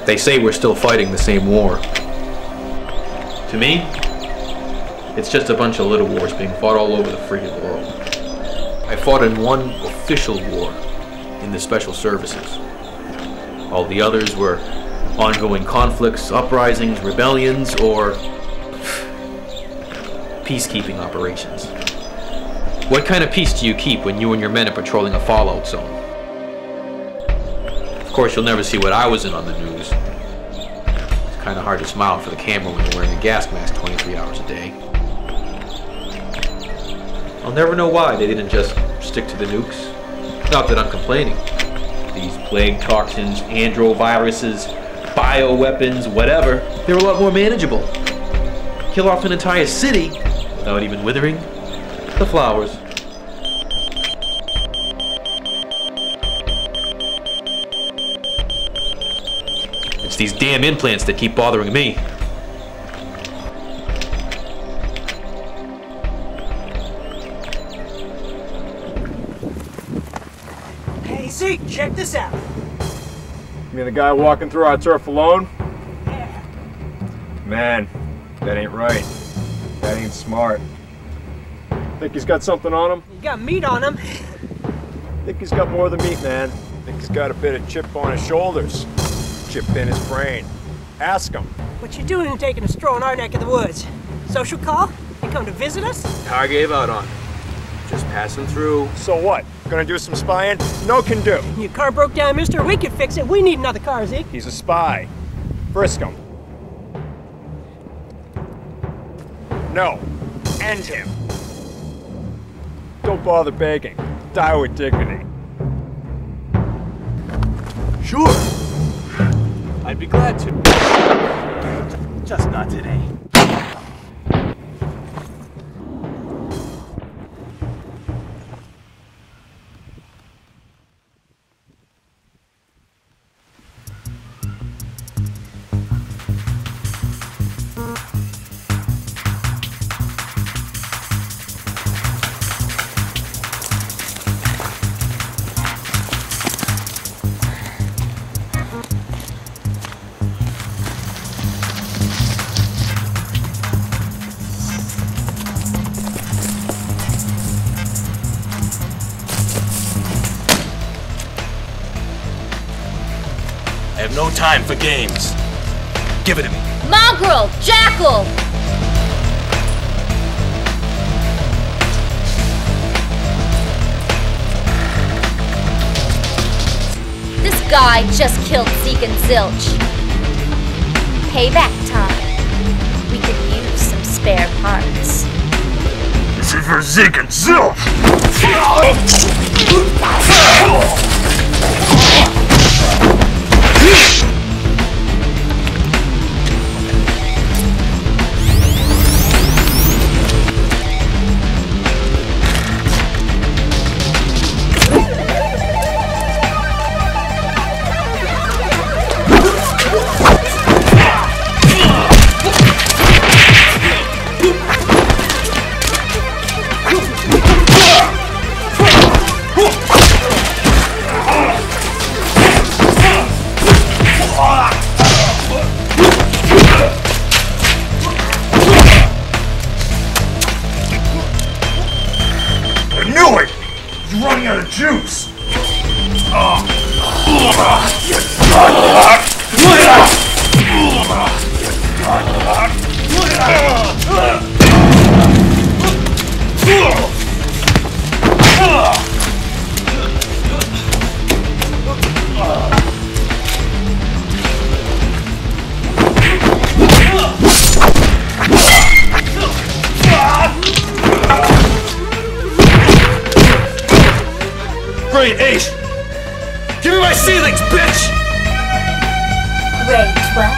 They say we're still fighting the same war. To me, it's just a bunch of little wars being fought all over the freaking world. I fought in one official war in the special services. All the others were ongoing conflicts, uprisings, rebellions, or peacekeeping operations. What kind of peace do you keep when you and your men are patrolling a fallout zone? Of course, you'll never see what I was in on the news. It's kind of hard to smile for the camera when you're wearing a gas mask 23 hours a day. I'll never know why they didn't just stick to the nukes. Not that I'm complaining. These plague toxins, androviruses, bioweapons, whatever, they're a lot more manageable. Kill off an entire city without even withering the flowers. It's these damn implants that keep bothering me. Hey Zeke, check this out. You mean the guy walking through our turf alone? Yeah. Man, that ain't right. That ain't smart. Think he's got something on him? You got meat on him. Think he's got more than meat, man. Think he's got a bit of chip on his shoulders. Chip in his brain. Ask him. What you doing taking a stroll in our neck of the woods? Social call? You come to visit us? Car gave out on. Just passing through. So what? Gonna do some spying? No can do. Your car broke down, mister. We can fix it. We need another car, Zeke. He's a spy. Frisk him. No. End him. Don't bother begging. Die with dignity. Sure. I'd be glad to. Just not today. I have no time for games. Give it to me. Mongrel! Jackal! This guy just killed Zeke and Zilch. Payback time. We could use some spare parts. This is for Zeke and Zilch! Juice! Grade 8! Give me my ceilings, bitch! Grade 12.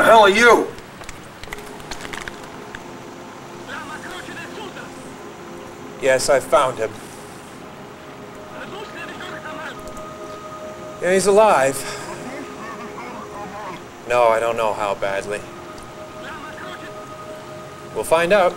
hell are you? Yes, I found him. Yeah, he's alive. No, I don't know how badly. We'll find out.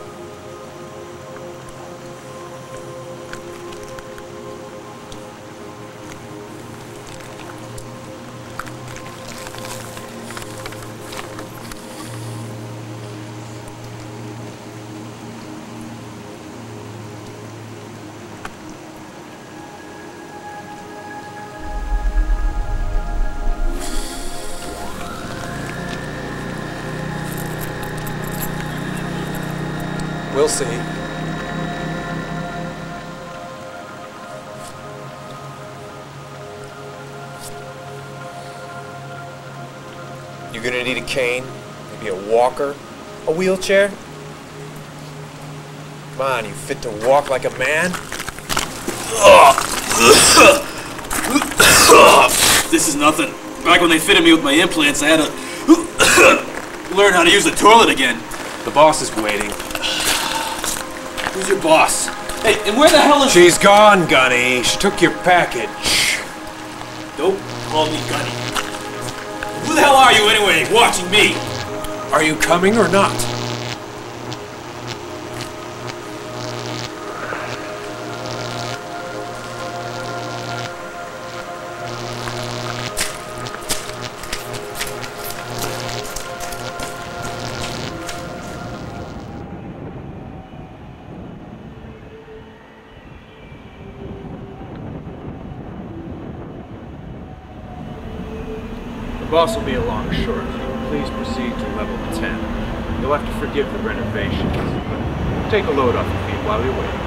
We'll see. You're gonna need a cane, maybe a walker, a wheelchair. Come on, you fit to walk like a man? This is nothing. Back when they fitted me with my implants, I had to learn how to use the toilet again. The boss is waiting. Who's your boss? Hey, and where the hell is... She's gone, Gunny. She took your package. Don't call me Gunny. Who the hell are you anyway, watching me? Are you coming or not? The boss will be along shortly. Please proceed to level 10. You'll have to forgive the renovations, but take a load off your feet while you're waiting.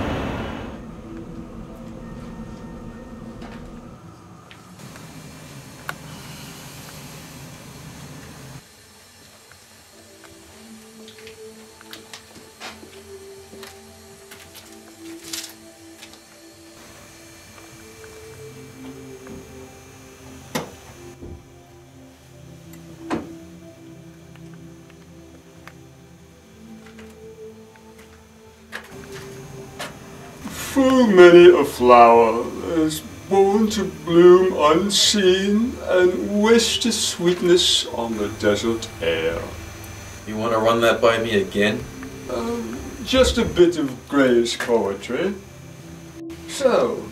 Full many a flower is born to bloom unseen and waste its sweetness on the desert air. You want to run that by me again? Just a bit of Gray's poetry. So,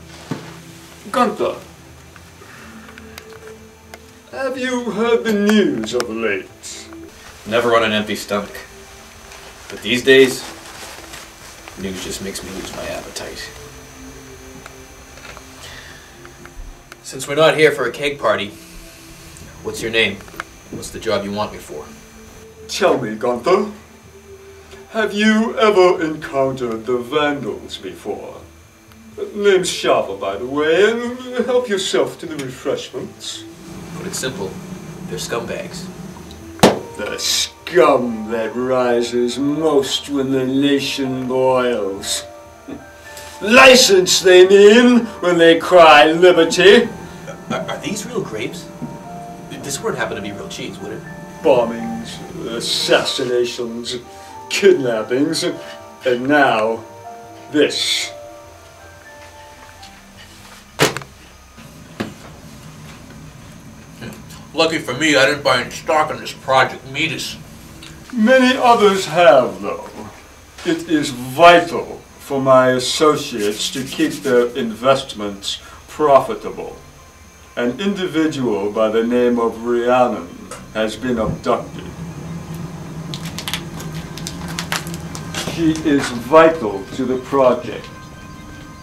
Gunther, have you heard the news of late? Never on an empty stomach. But these days, news just makes me lose my appetite. Since we're not here for a cake party, what's your name? What's the job you want me for? Tell me, Gunther, have you ever encountered the Vandals before? Name's Shava, by the way, and help yourself to the refreshments. Put it simple, they're scumbags. The scum that rises most when the nation boils. License, they mean, when they cry liberty. Are these real grapes? This wouldn't happen to be real cheese, would it? Bombings, assassinations, kidnappings, and now, this. Lucky for me, I didn't buy any stock on this project, Metis. Many others have, though. It is vital for my associates to keep their investments profitable. An individual by the name of Rhiannon has been abducted. She is vital to the project.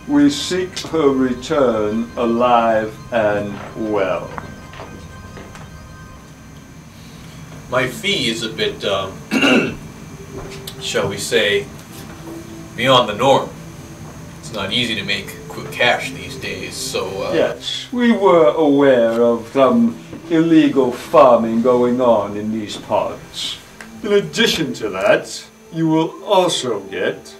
We seek her return alive and well. My fee is a bit, shall we say, beyond the norm. It's not easy to make quick cash these days, so... Yes, we were aware of some illegal farming going on in these parts. In addition to that, you will also get...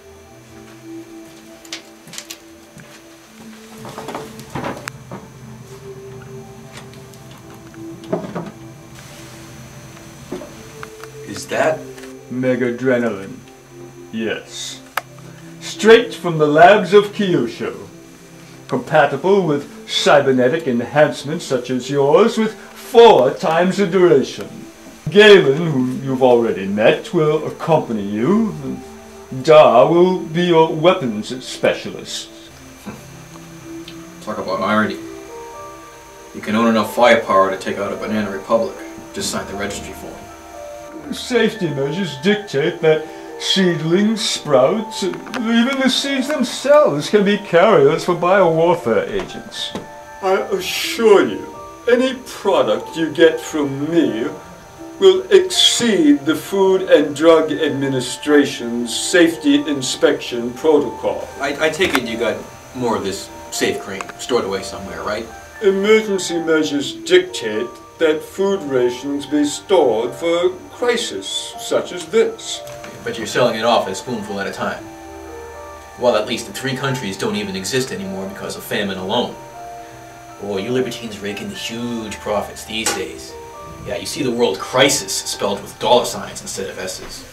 that? Megadrenaline. Yes. Straight from the labs of Kyushu. Compatible with cybernetic enhancements such as yours with 4 times the duration. Galen, who you've already met, will accompany you. Da will be your weapons specialist. Talk about irony. You can own enough firepower to take out a Banana Republic. Just sign the registry form. Safety measures dictate that seedlings, sprouts, even the seeds themselves can be carriers for biowarfare agents. I assure you, any product you get from me will exceed the Food and Drug Administration's safety inspection protocol. I take it you got more of this safe cream stored away somewhere, right? Emergency measures dictate that food rations be stored for crisis such as this. But you're selling it off a spoonful at a time. Well, at least the 3 countries don't even exist anymore because of famine alone. Boy, you libertines rake in huge profits these days. Yeah, you see the word crisis spelled with $signs instead of S's.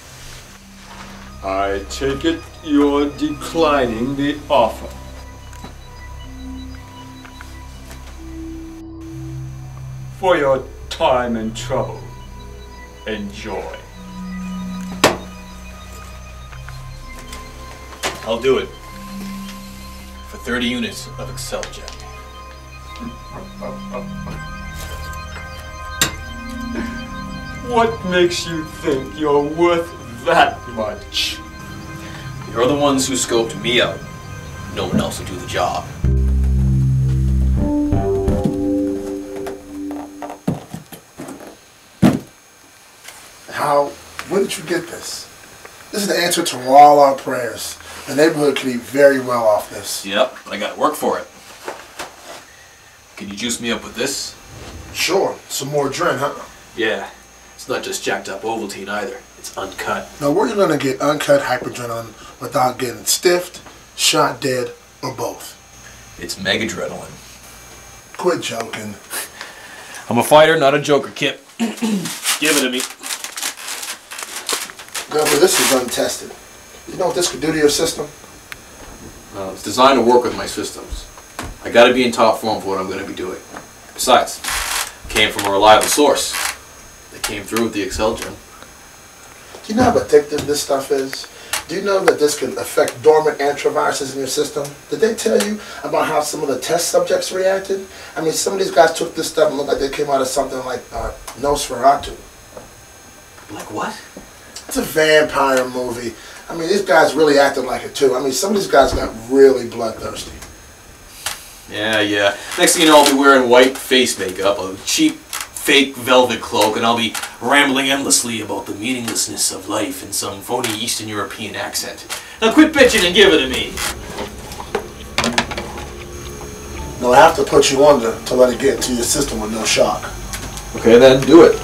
I take it you're declining the offer. For your time and trouble, enjoy. I'll do it. For 30 units of Excel-Jet. What makes you think you're worth that much? You're the ones who scoped me out. No one else will do the job. How? Where did you get this? This is the answer to all our prayers. The neighborhood could eat very well off this. Yep, but I gotta work for it. Can you juice me up with this? Sure. Some more Dren, huh? Yeah. It's not just jacked up Ovaltine either. It's uncut. Now, where are you going to get uncut hyperdrenaline without getting stiffed, shot dead, or both? It's megadrenaline. Quit joking. I'm a fighter, not a joker, Kip. Give it to me. Gunther, this is untested. You know what this could do to your system? It's designed to work with my systems. I gotta be in top form for what I'm gonna be doing. Besides, it came from a reliable source. They came through with the Excel-Jet. Do you know how addictive this stuff is? Do you know that this could affect dormant antiviruses in your system? Did they tell you about how some of the test subjects reacted? I mean, some of these guys took this stuff and looked like they came out of something like Nosferatu. Like what? It's a vampire movie. I mean, these guys really acted like it too. I mean, some of these guys got really bloodthirsty. Yeah. Next thing you know, I'll be wearing white face makeup, a cheap fake velvet cloak, and I'll be rambling endlessly about the meaninglessness of life in some phony Eastern European accent. Now quit bitching and give it to me. No, I have to put you under to let it get into your system with no shock. Okay then, do it.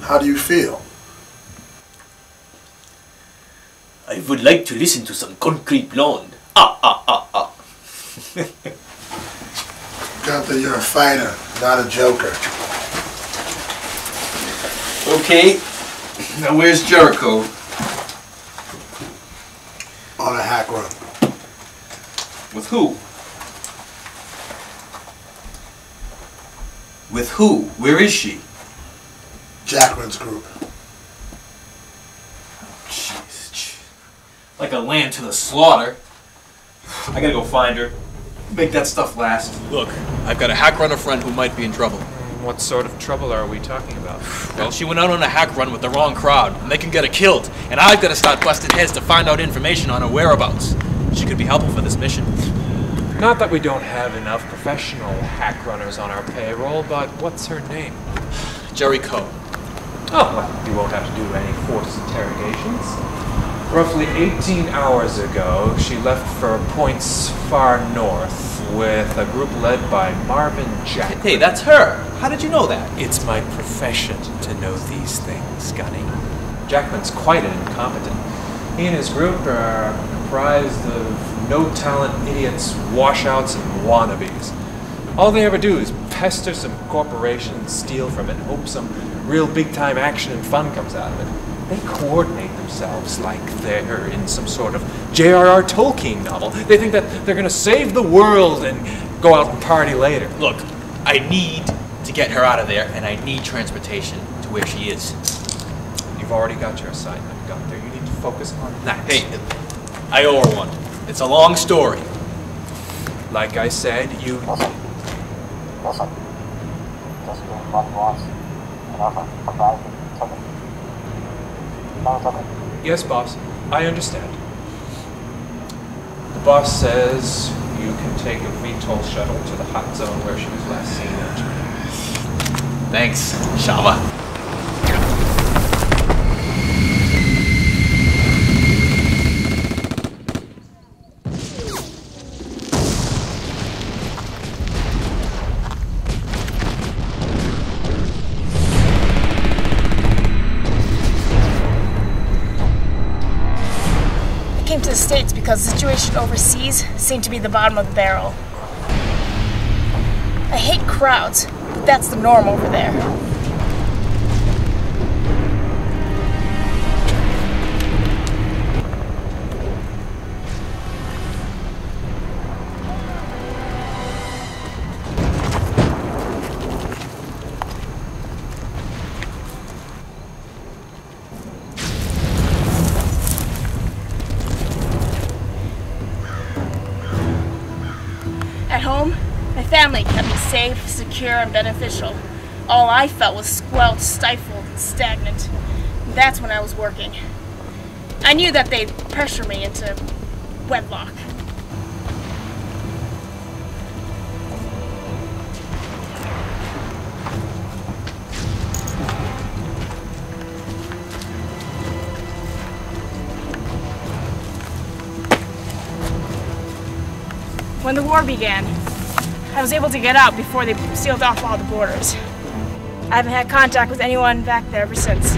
How do you feel? I would like to listen to some concrete blonde. Gunther, you're a fighter, not a joker. Okay, now where's Jericho? On a hack run. With who? With who? Where is she? Jacqueline's group. Jeez. Like a lamb to the slaughter. I gotta go find her. Make that stuff last. Look, I've got a hack runner friend who might be in trouble. What sort of trouble are we talking about? Well, she went out on a hack run with the wrong crowd, and they can get her killed. And I've got to start busting heads to find out information on her whereabouts. She could be helpful for this mission. Not that we don't have enough professional hack runners on our payroll, but what's her name? Jericho. Oh, well, you won't have to do any forced interrogations. Roughly 18 hours ago, she left for points far north with a group led by Marvin Jack. Hey, that's her. How did you know that? It's my profession to know these things, Gunny. Jackman's quite incompetent. He and his group are comprised of no-talent idiots, washouts, and wannabes. All they ever do is pester some corporation, steal from it, and hope some real big-time action and fun comes out of it. They coordinate themselves like they're in some sort of J.R.R. Tolkien novel. They think that they're going to save the world and go out and party later. Look, I need to get her out of there, and I need transportation to where she is. You've already got your assignment, Gunther. You need to focus on that. Hey, I owe her one. It's a long story. Like I said, you... Listen. Just doing what he wants. And offer a guy who took it. Yes, boss. I understand. The boss says you can take a VTOL shuttle to the hot zone where she was last seen entering. Thanks, Shama. To the States because the situation overseas seemed to be the bottom of the barrel. I hate crowds, but that's the norm over there. At home, my family kept me safe, secure, and beneficial. All I felt was squelched, stifled, and stagnant. That's when I was working. I knew that they'd pressure me into wedlock. When the war began, I was able to get out before they sealed off all the borders. I haven't had contact with anyone back there ever since.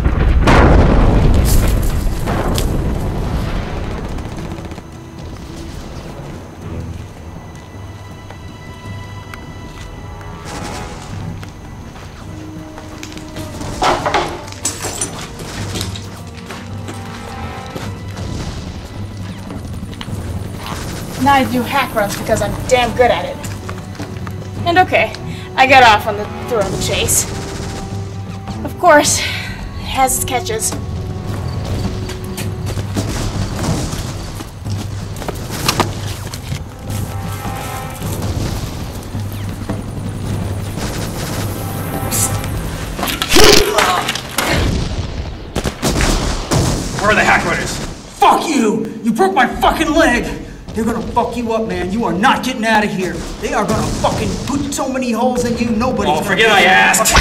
Now I do hack runs because I'm damn good at it. And okay, I got off on the thrill of the chase. Of course, it has its catches. Where are the hack runners? Fuck you! You broke my fucking leg! They're gonna fuck you up, man. You are not getting out of here. They are gonna fucking put so many holes in you, nobody's gonna... Oh, forget I asked!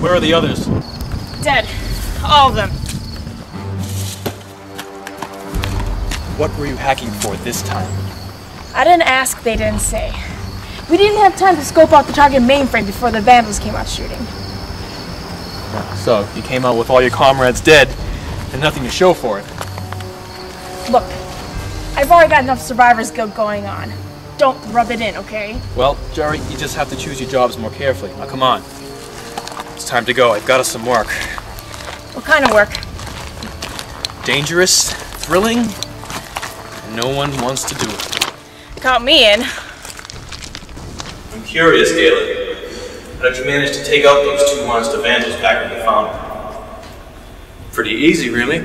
Where are the others? Dead. All of them. What were you hacking for this time? I didn't ask, they didn't say. We didn't have time to scope out the target mainframe before the Vandals came out shooting. So, you came out with all your comrades dead, and nothing to show for it. Look, I've already got enough survivor's guilt going on. don't rub it in, okay? Well, Jerry, you just have to choose your jobs more carefully. Now, come on. It's time to go. I've got us some work. What kind of work? Dangerous, thrilling, and no one wants to do it. Count me in. I'm curious, Galen. How did you manage to take out those two monster vandals back when you found them? Pretty easy, really.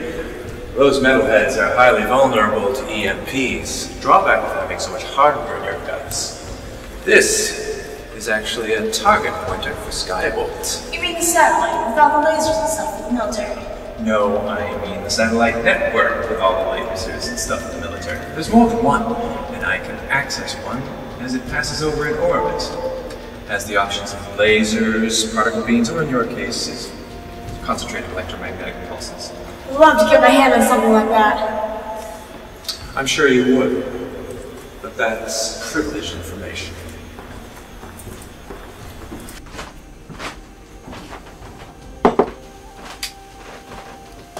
Those metalheads are highly vulnerable to EMPs. Drawback of having so much hardware in your guts. This is actually a target pointer for Skybolt. You mean the satellite with all the lasers and stuff for the military? No, I mean the satellite network with all the lasers and stuff in the military. There's more than one, and I can access one as it passes over in orbit. Has the options of lasers, particle beams, or in your case, is concentrated electromagnetic pulses. I'd love to get my hand on something like that. I'm sure you would, but that's privileged information.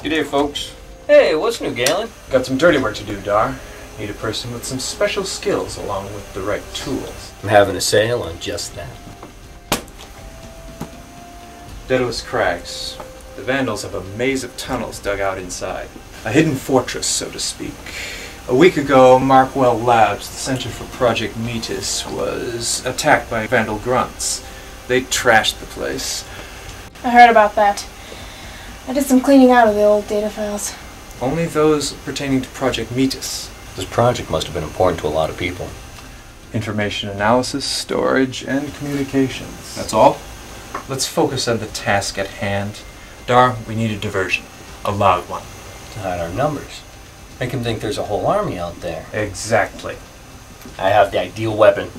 G'day, folks. Hey, what's new, Galen? Got some dirty work to do, Dar. Need a person with some special skills along with the right tools. I'm having a sale on just that. Daedalus Crags. The Vandals have a maze of tunnels dug out inside. A hidden fortress, so to speak. A week ago, Markwell Labs, the center for Project Metis, was attacked by Vandal grunts. They trashed the place. I heard about that. I did some cleaning out of the old data files. Only those pertaining to Project Metis. This project must have been important to a lot of people. Information analysis, storage, and communications. That's all? Let's focus on the task at hand. Dar, we need a diversion. A loud one. To hide our numbers. Make him think there's a whole army out there. Exactly. I have the ideal weapon.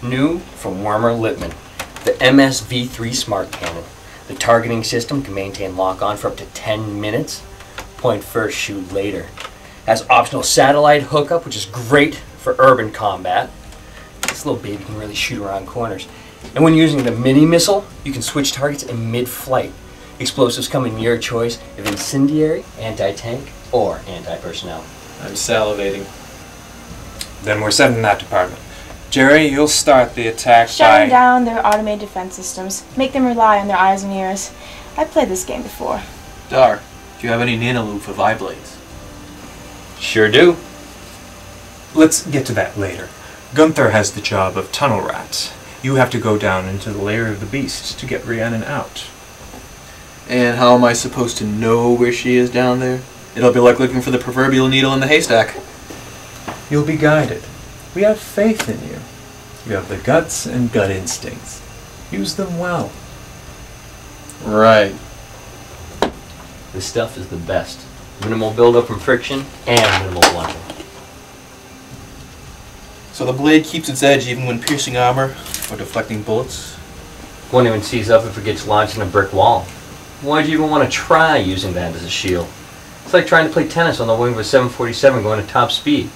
New from Wormer Lippmann. The MSV-3 Smart Cannon. The targeting system can maintain lock-on for up to 10 minutes. Point first, shoot later. Has optional satellite hookup, which is great for urban combat. This little baby can really shoot around corners. And when using the mini missile, you can switch targets in mid-flight. Explosives come in your choice of incendiary, anti-tank, or anti-personnel. I'm salivating. Then we're set in that department. Jerry, you'll start the attack Shutting down their automated defense systems. Make them rely on their eyes and ears. I've played this game before. Dar, do you have any nanolube for viblades? Sure do. Let's get to that later. Gunther has the job of tunnel rat. You have to go down into the lair of the beast to get Rhiannon out. And how am I supposed to know where she is down there? It'll be like looking for the proverbial needle in the haystack. You'll be guided. We have faith in you. You have the guts and gut instincts. Use them well. Right. This stuff is the best. Minimal buildup from friction and minimal blunting. So the blade keeps its edge even when piercing armor or deflecting bullets? Won't even seize up if it gets launched in a brick wall. Why'd you even want to try using that as a shield? It's like trying to play tennis on the wing of a 747 going at top speed.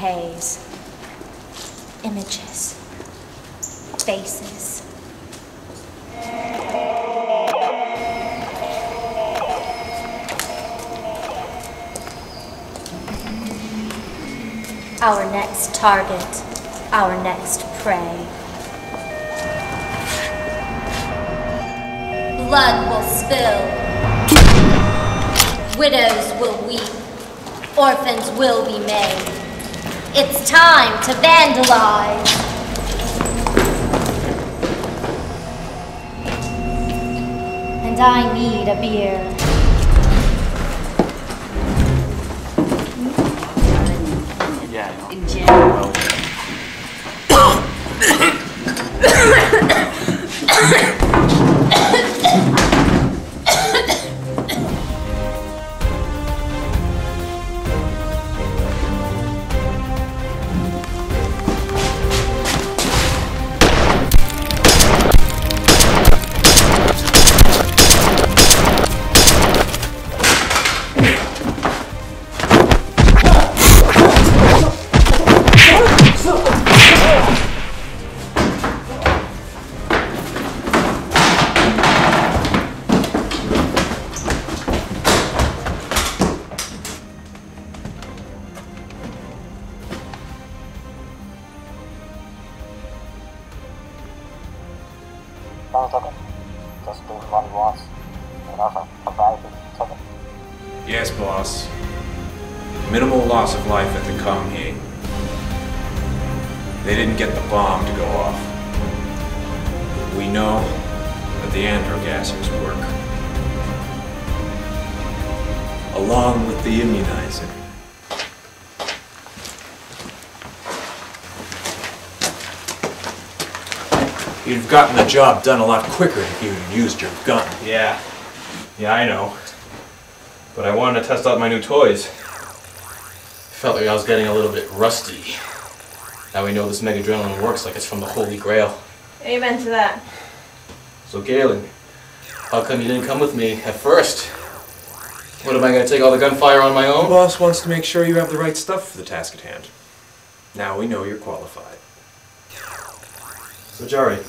haze. Images. Faces. Our next target, our next prey. Blood will spill. Widows will weep. Orphans will be made. It's time to vandalize. And I need a beer. Yeah, in general. Don't took it. Just do what he wants. Enough of provided took it. Yes, boss. Minimal loss of life at the Konghae. They didn't get the bomb to go off. We know that the androgassers work. Along with the immunizer. You'd have gotten the job done a lot quicker if you'd used your gun. Yeah, I know. But I wanted to test out my new toys. Felt like I was getting a little bit rusty. Now we know this megadrenaline works like it's from the Holy Grail. Amen to that. So Galen, how come you didn't come with me at first? What, am I going to take all the gunfire on my own? The boss wants to make sure you have the right stuff for the task at hand. Now we know you're qualified. So Jari,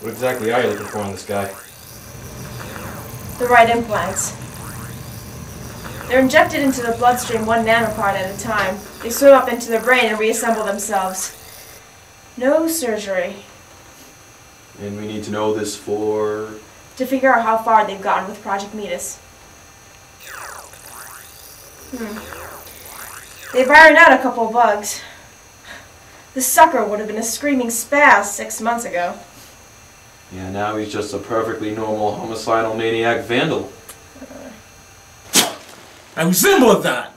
what exactly are you looking for in this guy? The right implants. They're injected into the bloodstream 1 nanopart at a time. They swim up into the brain and reassemble themselves. No surgery. And we need to know this for... To figure out how far they've gotten with Project Metis. They've ironed out a couple bugs. The sucker would have been a screaming spaz 6 months ago. Yeah, now he's just a perfectly normal homicidal maniac vandal. I resemble that!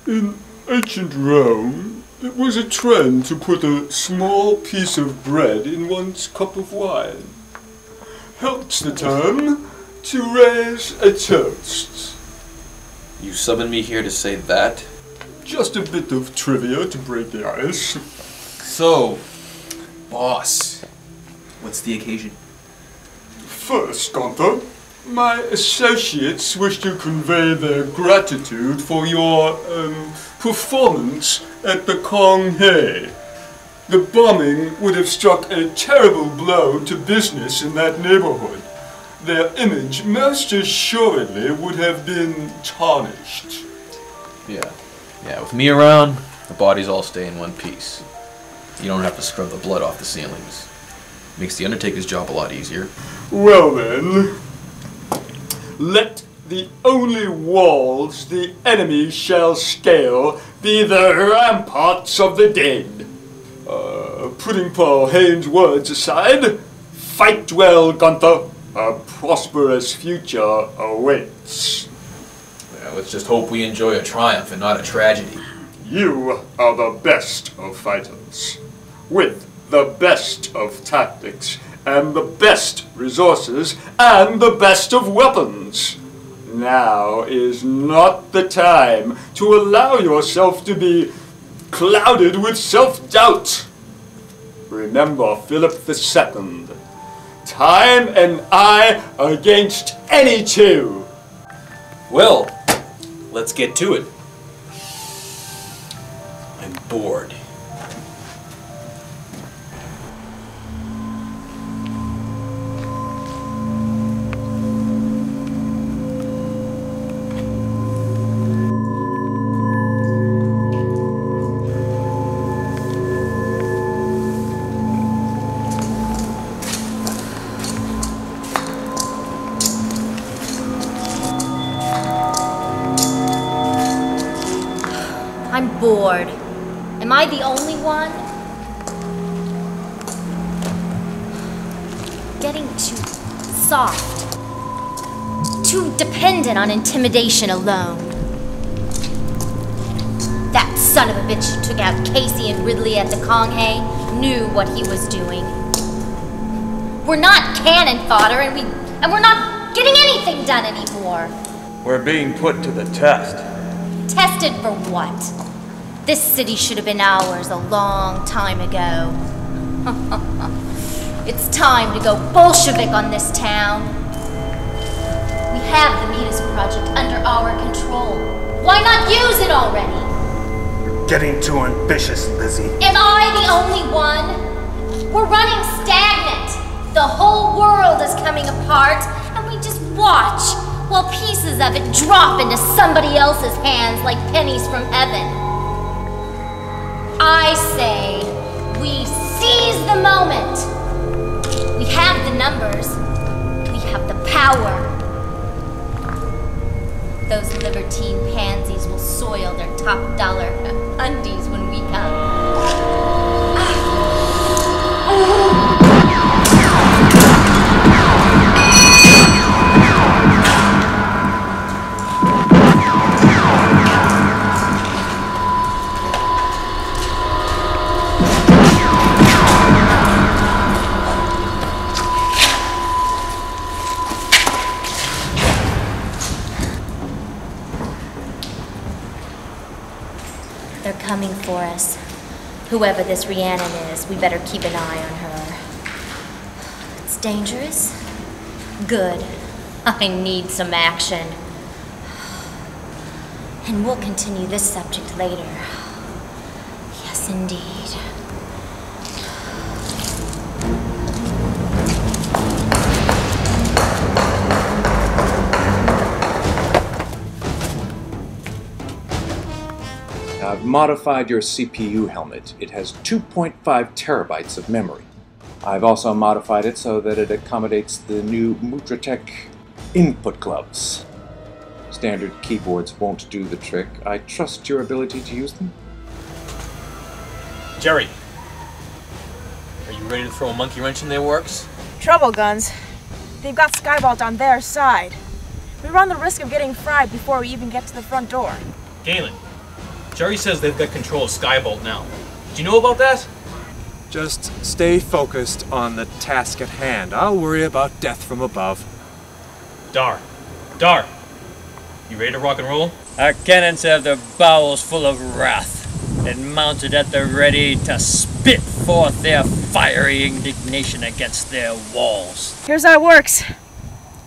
In ancient Rome, it was a trend to put a small piece of bread in one's cup of wine. Helps the term to raise a toast. You summoned me here to say that? Just a bit of trivia to break the ice. So, boss, what's the occasion? First, Gunther, my associates wish to convey their gratitude for your, performance at the Konghae. The bombing would have struck a terrible blow to business in that neighborhood. Their image most assuredly would have been tarnished. Yeah, with me around, the bodies all stay in one piece. You don't have to scrub the blood off the ceilings. Makes the Undertaker's job a lot easier. Well then, let the only walls the enemy shall scale be the ramparts of the dead. Putting Paul Haynes' words aside, fight well, Gunther. A prosperous future awaits. Yeah, let's just hope we enjoy a triumph and not a tragedy. You are the best of fighters, with the best of tactics, and the best resources, and the best of weapons. Now is not the time to allow yourself to be clouded with self-doubt. Remember Philip II. Time and I against any two. Well, let's get to it. I'm bored. I'm bored. Am I the only one? Getting too soft. Too dependent on intimidation alone. That son of a bitch who took out Casey and Ridley at the Konghae knew what he was doing. We're not cannon fodder, and we're not getting anything done anymore. We're being put to the test. Tested for what? This city should have been ours a long time ago. It's time to go Bolshevik on this town. We have the Midas Project under our control. Why not use it already? You're getting too ambitious, Lizzie. Am I the only one? We're running stagnant. The whole world is coming apart, and we just watch while pieces of it drop into somebody else's hands like pennies from heaven. I say, we seize the moment. We have the numbers. We have the power. Those libertine pansies will soil their top dollar undies when we come. They're coming for us. Whoever this Rhiannon is, we better keep an eye on her. It's dangerous? Good. I need some action. And we'll continue this subject later. Yes, indeed. I've modified your CPU helmet. It has 2.5 terabytes of memory. I've also modified it so that it accommodates the new Mutratech input clubs. Standard keyboards won't do the trick. I trust your ability to use them. Jerry, are you ready to throw a monkey wrench in their works? Trouble, Guns. They've got Skybolt on their side. We run the risk of getting fried before we even get to the front door. Galen, Jerry says they've got control of Skybolt now. Do you know about that? Just stay focused on the task at hand. I'll worry about death from above. Dar, you ready to rock and roll? Our cannons have their bowels full of wrath, and mounted at the ready to spit forth their fiery indignation against their walls. Here's how it works.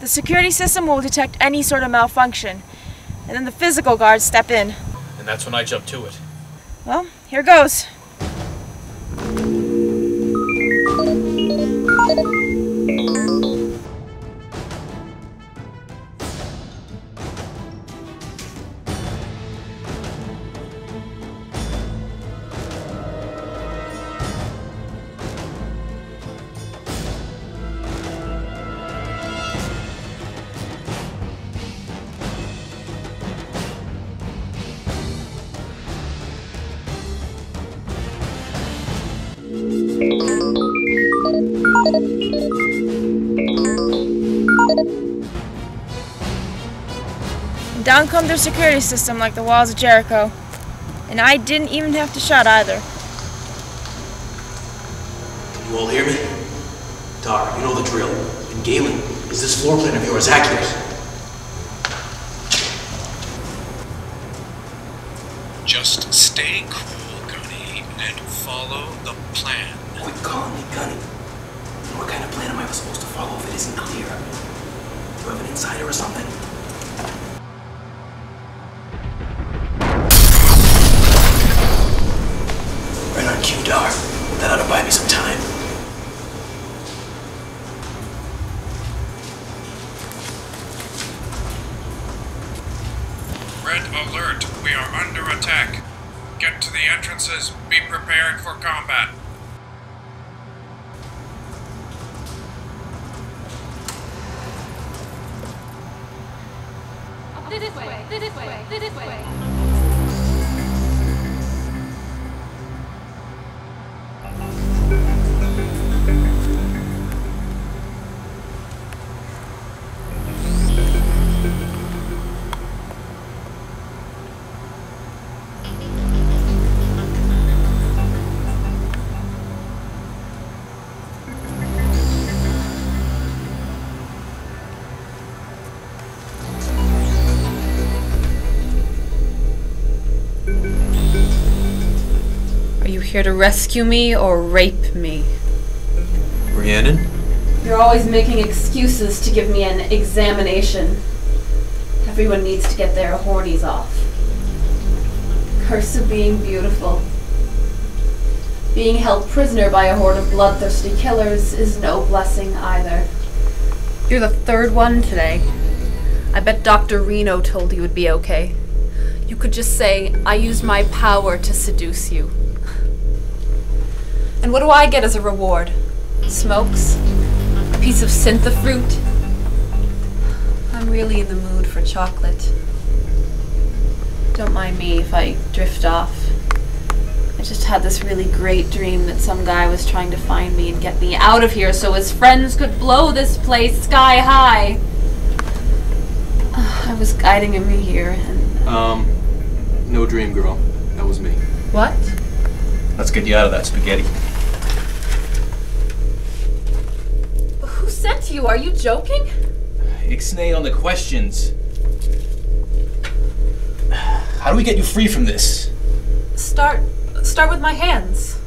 The security system will detect any sort of malfunction, and then the physical guards step in. And that's when I jump to it. Well, here goes. Down come their security system like the walls of Jericho. And I didn't even have to shout either. Can you all hear me? Dar, you know the drill. And Galen, is this floor plan of yours accurate? Stay cool, Gunny, and follow the plan. Quit calling me Gunny. What kind of plan am I supposed to follow if it isn't clear? You have an insider or something? Right on cue, Dar. That ought to buy me some time. Red alert. We are under attack. Get to the entrances. Be prepared for combat. This way, this way, this way. Here to rescue me or rape me? Rhiannon? You're always making excuses to give me an examination. Everyone needs to get their hornies off. Curse of being beautiful. Being held prisoner by a horde of bloodthirsty killers is no blessing either. You're the third one today. I bet Dr. Reno told you it'd be okay. You could just say, I used my power to seduce you. And what do I get as a reward? Smokes? A piece of synthafruit? I'm really in the mood for chocolate. Don't mind me if I drift off. I just had this really great dream that some guy was trying to find me and get me out of here so his friends could blow this place sky high. I was guiding him here and... No dream, girl. That was me. What? Let's get you out of that spaghetti. Who sent you? Are you joking? Ixnay on the questions. How do we get you free from this? Start with my hands.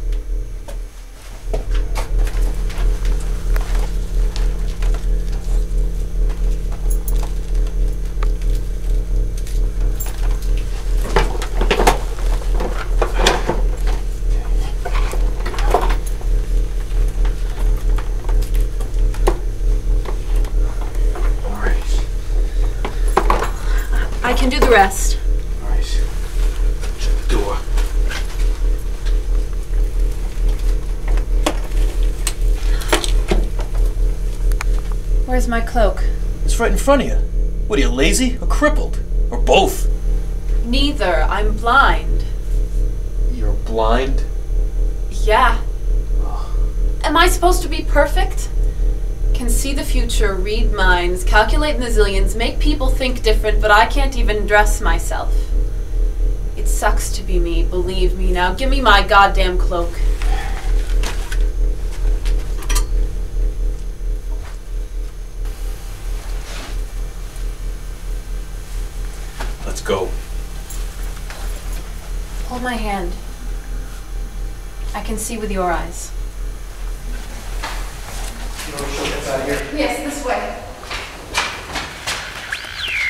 I can do the rest. All right. Shut the door. Where's my cloak? It's right in front of you. What are you, lazy or crippled? Or both? Neither. I'm blind. You're blind? Yeah. Am I supposed to be perfect? Can see the future, read minds, calculate nazillions, make people think different, but I can't even dress myself. It sucks to be me, believe me. Now give me my goddamn cloak. Let's go. Hold my hand. I can see with your eyes. Yes, this way.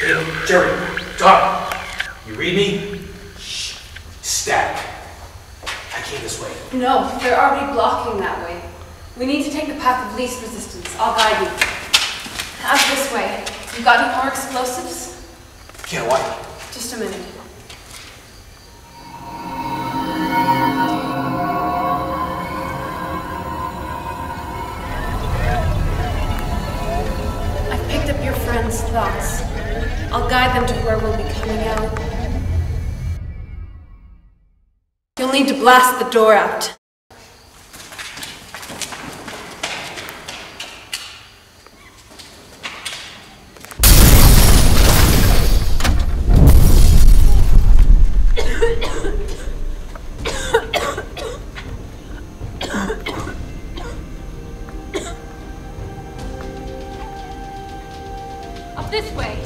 Ew, Jerry, Doc, you read me? Shh, static. I came this way. No, they're already blocking that way. We need to take the path of least resistance. I'll guide you. Out this way. You got any more explosives? Yeah, why? Just a minute. I've picked up your friend's thoughts. I'll guide them to where we'll be coming out. You'll need to blast the door out. Up this way.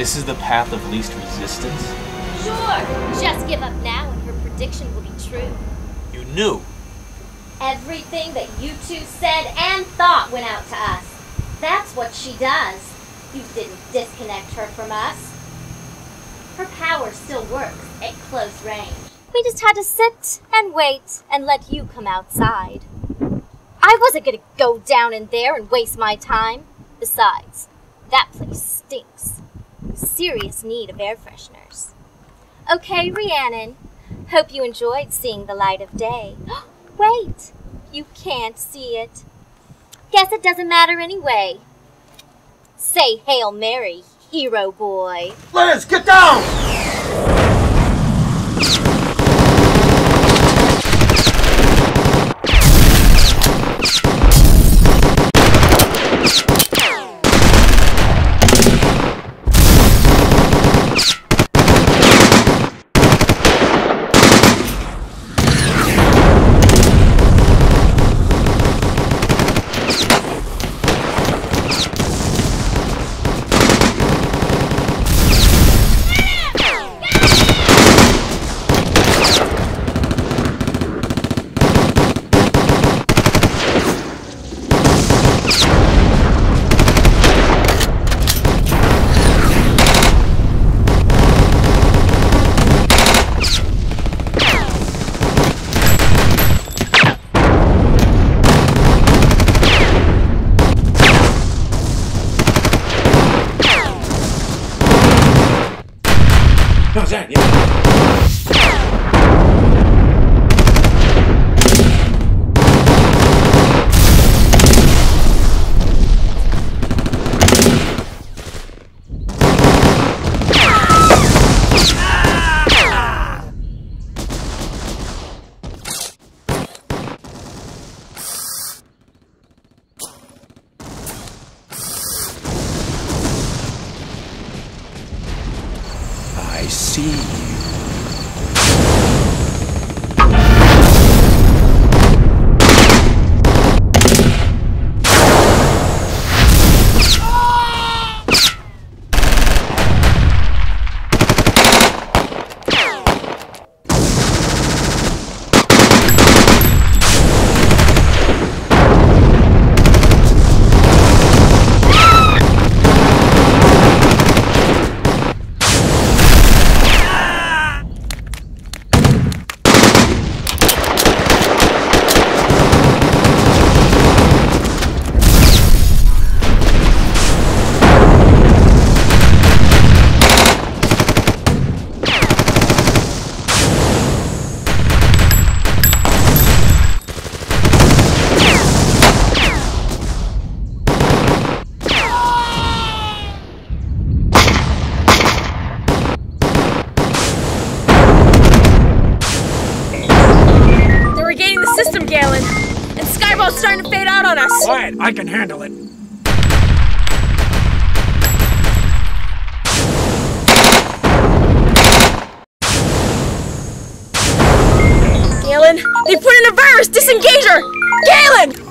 This is the path of least resistance? Sure! Just give up now and her prediction will be true. You knew. Everything that you two said and thought went out to us. That's what she does. You didn't disconnect her from us. Her power still works at close range. We just had to sit and wait and let you come outside. I wasn't gonna go down in there and waste my time. Besides, that place stinks. Serious need of air fresheners. Okay, Rhiannon. Hope you enjoyed seeing the light of day. Wait, you can't see it. Guess it doesn't matter anyway. Say Hail Mary, hero boy. Liz, get down! I see you. Starting to fade out on us. Quiet, I can handle it. Galen, they put in a virus! Disengage her! Galen!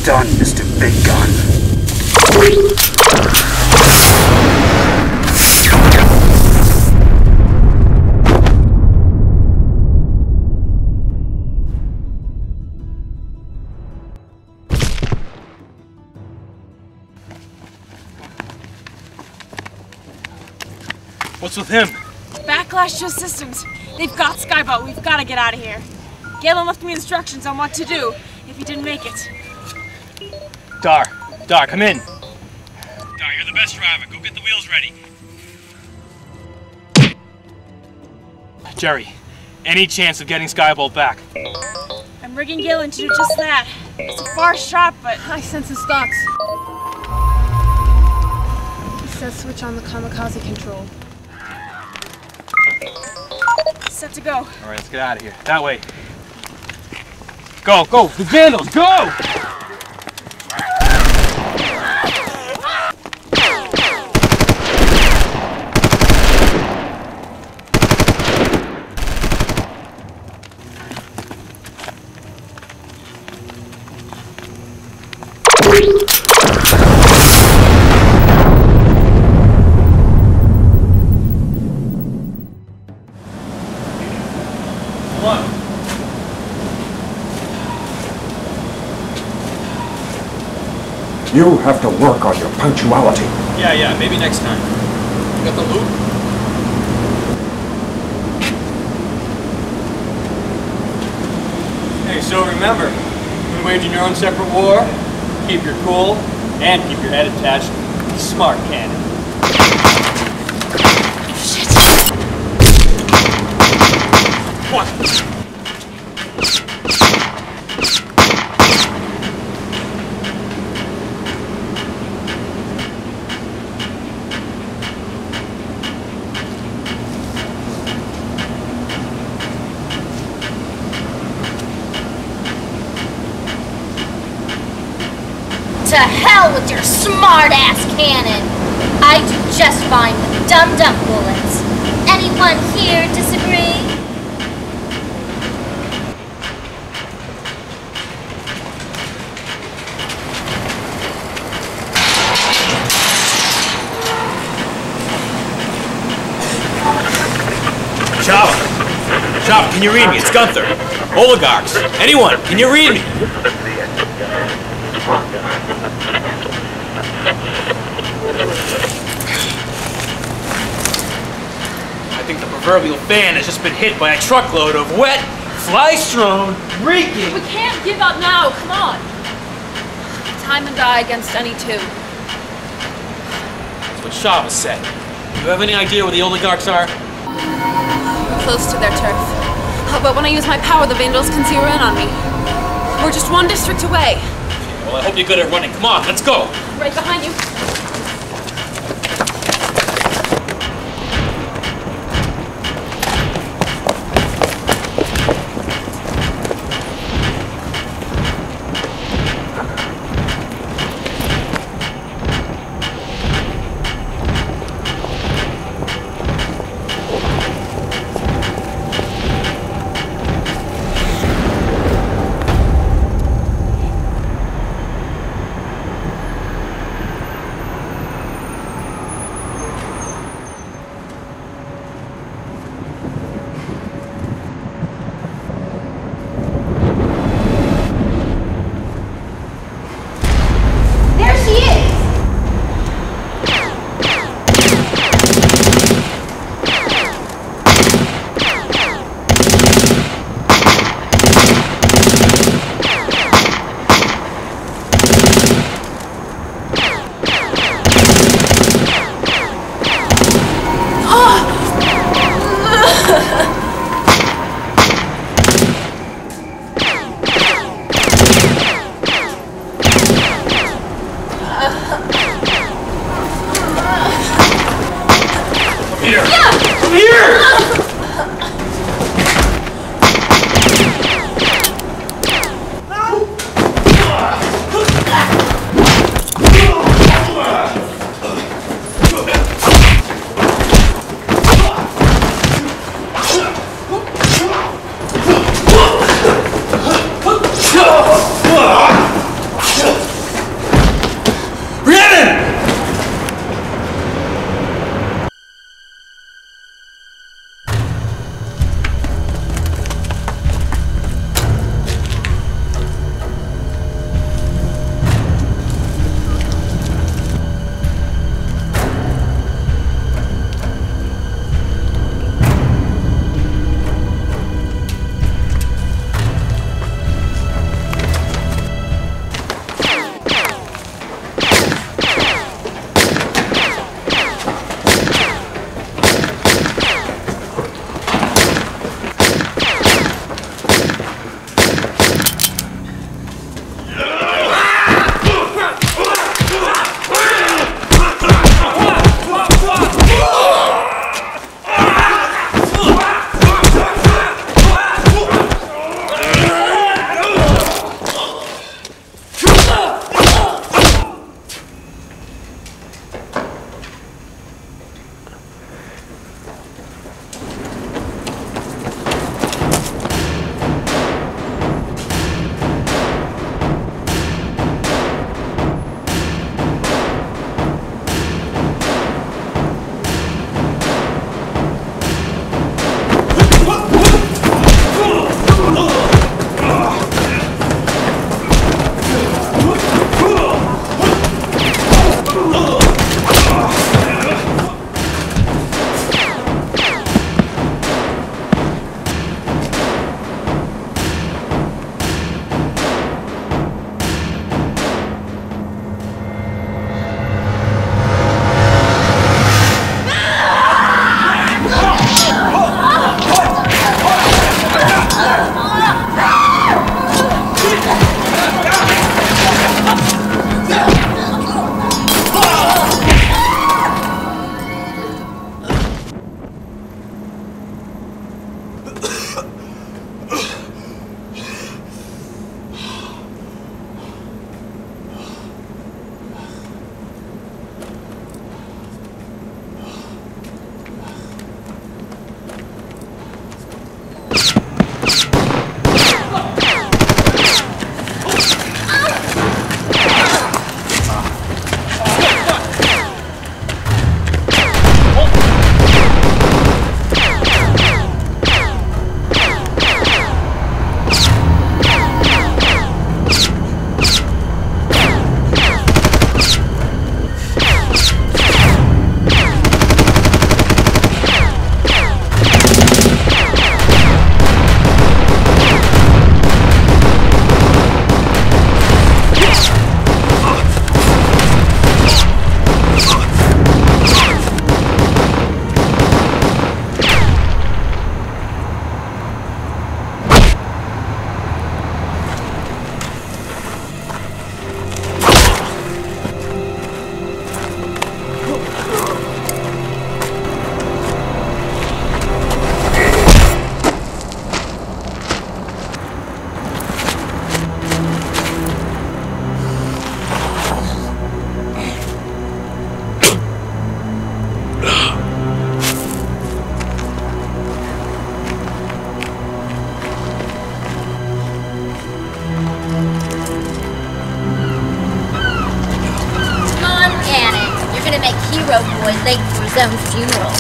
Done, Mr. Big Gun. What's with him? Backlash to systems. They've got Skyboat. We've got to get out of here. Galen left me instructions on what to do if he didn't make it. Dar, come in. Dar, you're the best driver. Go get the wheels ready. Jerry, any chance of getting Skybolt back. I'm rigging Galen to do just that. It's a far shot, but I sense his thoughts. He says switch on the kamikaze control. Set to go. All right, let's get out of here. That way. Go, go, the Vandals, go! You have to work on your punctuality. Yeah, maybe next time. You got the loot? Hey, so remember, when waging your own separate war, keep your cool and keep your head attached to the smart cannon. Shit! What? To hell with your smart-ass cannon! I do just fine with dumb bullets. Anyone here disagree? Chop, can you read me? It's Gunther. Oligarchs. Anyone, can you read me? I think the proverbial fan has just been hit by a truckload of wet, fly-strewn, reeking... We can't give up now, come on! Time and die against any two. That's what Shava said. Do you have any idea where the oligarchs are? We're close to their turf. But when I use my power, the Vandals can zero in on me. We're just one district away. Well, I hope you're good at running. Come on, let's go! Right behind you. hero boy late for his own funeral.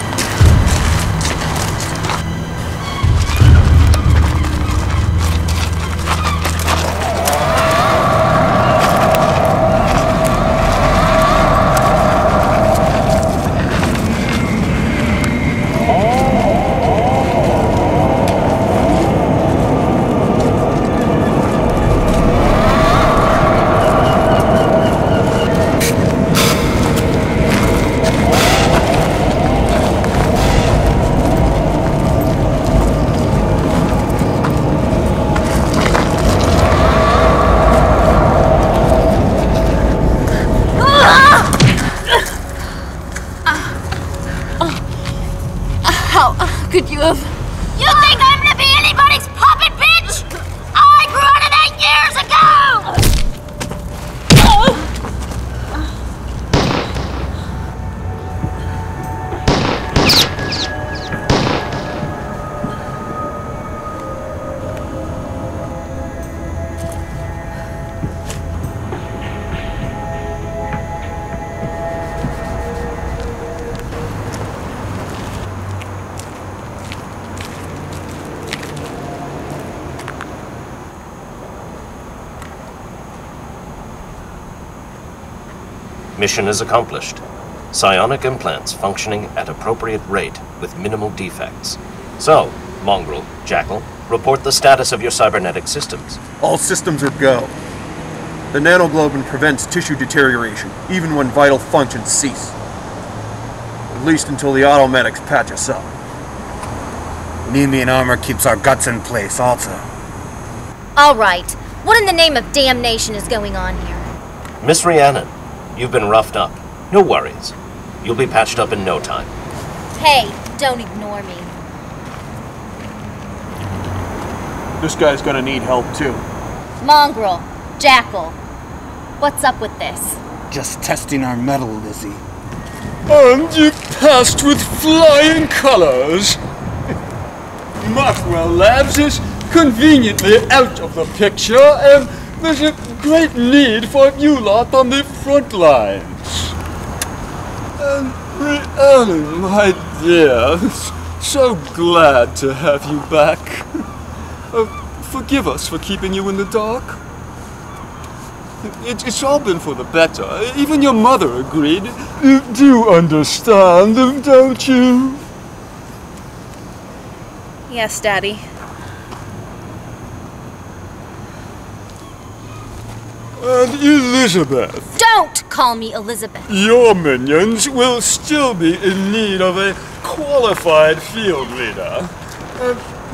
Could you have... You think I'm gonna be anybody's puppet, bitch? I grew out of that years ago! Mission is accomplished. Psionic implants functioning at appropriate rate with minimal defects. So, Mongrel, Jackal, report the status of your cybernetic systems. All systems are go. The nanoglobin prevents tissue deterioration, even when vital functions cease. At least until the automedics patch us up. Nemean armor keeps our guts in place also. Alright, what in the name of damnation is going on here? Miss Rhiannon, you've been roughed up. No worries. You'll be patched up in no time. Hey, don't ignore me. This guy's gonna need help too. Mongrel, Jackal, what's up with this? Just testing our metal, Lizzie. And you passed with flying colors. Markwell Labs is conveniently out of the picture, and there's a great need for you lot on the front lines. And Rhiannon, my dear, so glad to have you back. Forgive us for keeping you in the dark. It's all been for the better. Even your mother agreed. You do understand, don't you? Yes, Daddy. And Elizabeth. Don't call me Elizabeth. Your minions will still be in need of a qualified field leader.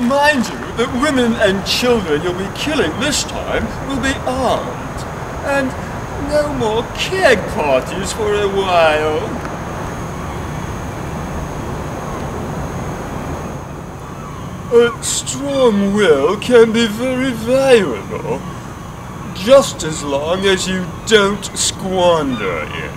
Mind you, the women and children you'll be killing this time will be armed. And no more keg parties for a while. A strong will can be very valuable, just as long as you don't squander it.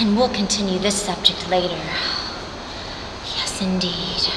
And we'll continue this subject later. Yes, indeed.